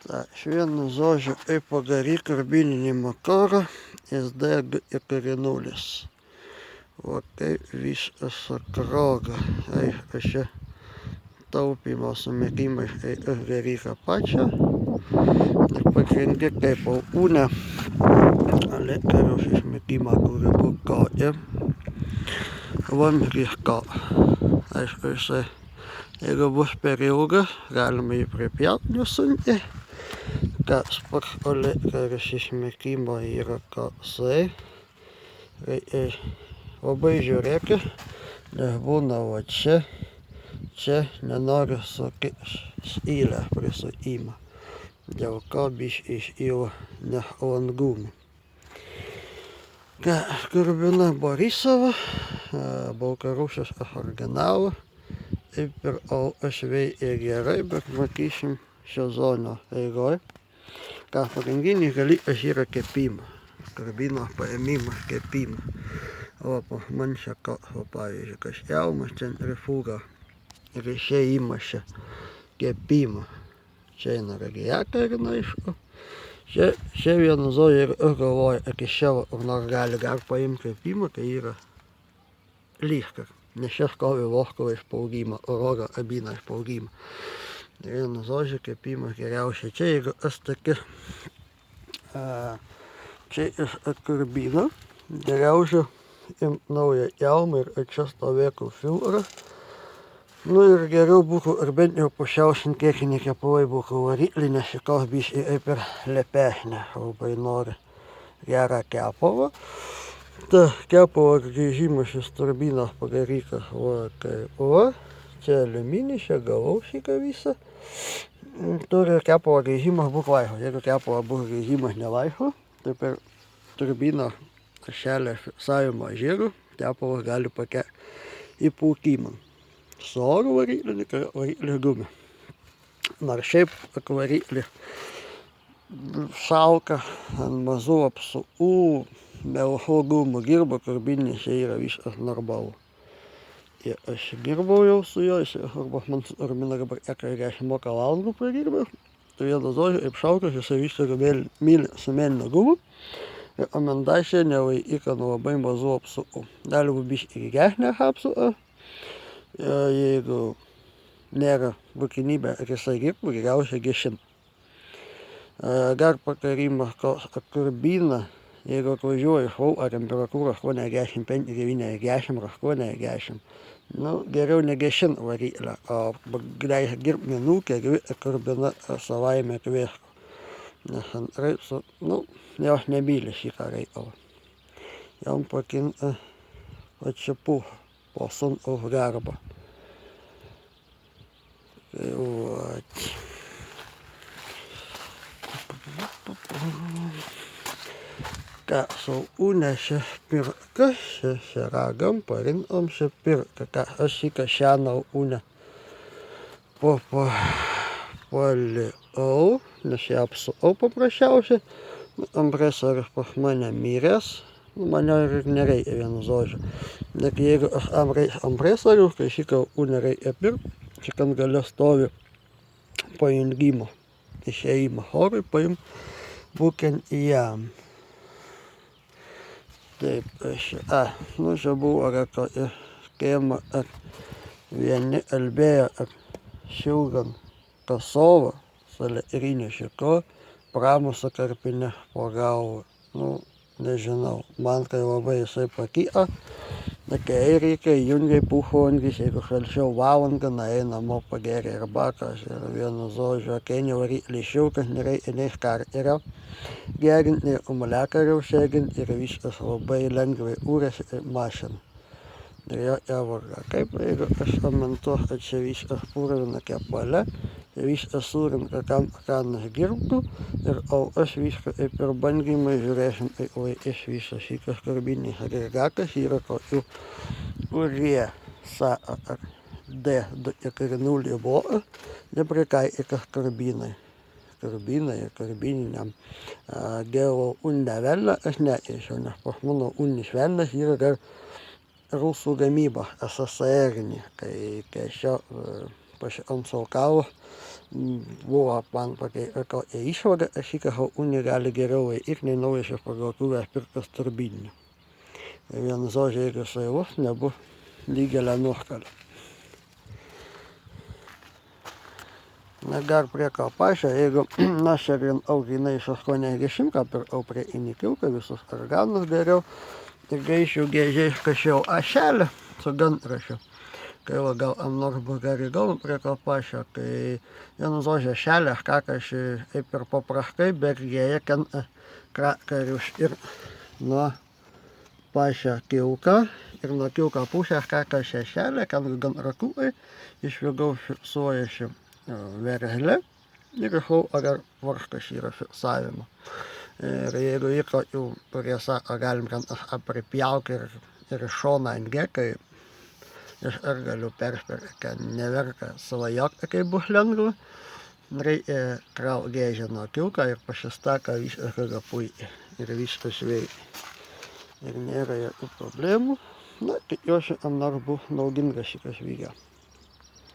Так, vienu žodžiu, kaip padaryt karbininį makarą, jis dega iki nulis. O kaip viskas atrodo, aš čia taupymo sumetimai daryka pačią. Ir pagrindė kaip ūnę, elektriaus išmetimą, kurį bukoja. Vamzdžiška. Aišku, jeigu bus per ilgas, galima jį pripjaut sunkiai. Kas per elektros išmetimą yra kasai. Labai žiūrėkit, nes būna va čia nenori skylę prisuima. Dėl ko biškį išyla nesklandumų. Turbina Borisova, Baltarusijos originalo. Taip ir aš veikia gerai, bet matysim sezono eigoj. Pagrindinis dalykas yra kepimas. Karbinos paėmimas, kepimas. O pas man čia, pavyzdžiui, kas jaunas centrifuga ir išėjimas čia kepimo. Čia eina radiatoriai, aišku. Čia vienu žodžiu ir aš galvoju, iki šiol nors gali paimti kepimą, tai yra lyškas. Nes čia stovi voskalo išspaudimą, oro abino išspaudimą. Vienu žodžiu, kepimas geriausia. Čia jeigu aš tokia, čia iš turbino, geriausia imt naują kelmą ir čia stovėtų filtras. Nu ir geriau būtų, ar bent jau pusiausiai techninė kepalai būtų variklį, nes šitos biškį kaip ir lepesnė, labai nori gerą kepalą. Ta kepalo grįžimas iš turbinos padarytas čia aliuminis, čia galaušika visa. Turi kepalo grįžimas būti laisvas. Jeigu kepalo bus grįžimas nelaisvas, tai per turbinos šelę fiksavimo žirų kepalas gali pakelti į plaukimą. Su oro varikliu, variklis gumė. Nors šiaip variklis šalka ant mažų apsukų, melsvų gumų dirba, karbinis čia yra viskas normalu. Ir aš dirbau jau su juo, man su turbina dabar 40 valandų pradirbau. Tai vienu žodžiu, kaip šalkas, jisai viską su mėlyna guma. Ir amendacija nelaikyka nuo labai mažų apsukų. Gali būti biškį ilgesnė apsuka. Jeigu nėra būtinybė, ar jisai dirbtų, geriausia gesint. Dar patarimas, kad turbina, jeigu atvažiuoja iš lauko temperatūra 85-90 ar 80, geriau negesint variklę, o leis dirbt minutę, turbina savaime atvėstų. Nes antraip, jos nemyli šitą reikalą. Jam patinka atšipų po sunkaus darbo. Ką sau unešė pirka, čia ragam, parinkom čia pirka. Aš šitą šianau unę palikau, nes ją apsukau paprasčiausiai. Ampresorius pas mane miręs, mane ir nereikia vienu žodžiu. Net jeigu aš ampresorius, tai šitą unę reikia pirkti, čia kan gale stovi pajungimo, išėjimo orui, paim būtent į jam. Taip, čia buvo tokia schema, vieni kalbėjo, šilgant kasovą su elektriniu šitu, pramuša karpinę po galvą. Nežinau, man tai labai jisai patiko. Kai reikia, jungiai pusvalandis, jeigu šalčiau valandą, eina namo pageria arbatos ir vienu žodžiu, ateini variklis šiltas, nereikia nei starterio gerint, nei akumuliatoriaus segint ir viskas labai lengvai ūrėsi ir mašina. Ir jokia varga. Kaip jeigu aš komentuos, kad čia viskas purvina kepale, viskas surinka, ką dirbtų, ir aš viską kaip ir bandymai žiūrėsim, kaip laikys visas šitas karbinis agregatas. Yra tokių, kurie sako, kad D240 buvo nepritaikytas karbinai. Karbinai ir karbininiam gero unne velna aš nekeičiau, nes pas mano unnis velnas yra dar rusų gamyba, SSR-inė, kai aš čia pasikonsultavau buvo man tokia išvada, aš įkahau unį gali geriau ir nei naujas iš parduotuvės pirktas turbinį. Vienu žodžiu, jeigu saivus, nebus didelė nuostolė. Na dar prie to pačio, jeigu aš rinkau grynai iš 80, ką pirkau prie inikiuką, visus organus dariau ir gaišių gėžiais kašiau ašelę su gantrašiu. Kai gal nors bus gerai gal prie to pačio, kai vienu žodžiu ašelę aš kakaši kaip ir paprastai, bet gėja ten krakarius ir nuo pačią kilką ir nuo kilko pusės kakaši ašelę, kad gan rakukai iš vidaus fiksuojasi veržlė ir išlau ar varžtas yra fiksavimo. Ir jeigu yra jau, kurie sako, galim ten pripjauti ir šoną ant gekai, aš ar galiu perspėti, kad neverta svajoti, kai bus lengva. Reikia kraut gėžę nuo kilko ir pasistaka viskas yra puikiai ir viskas veikia. Ir nėra jokių problemų. Na, tikiuosi, nors bus naudingas šitas video.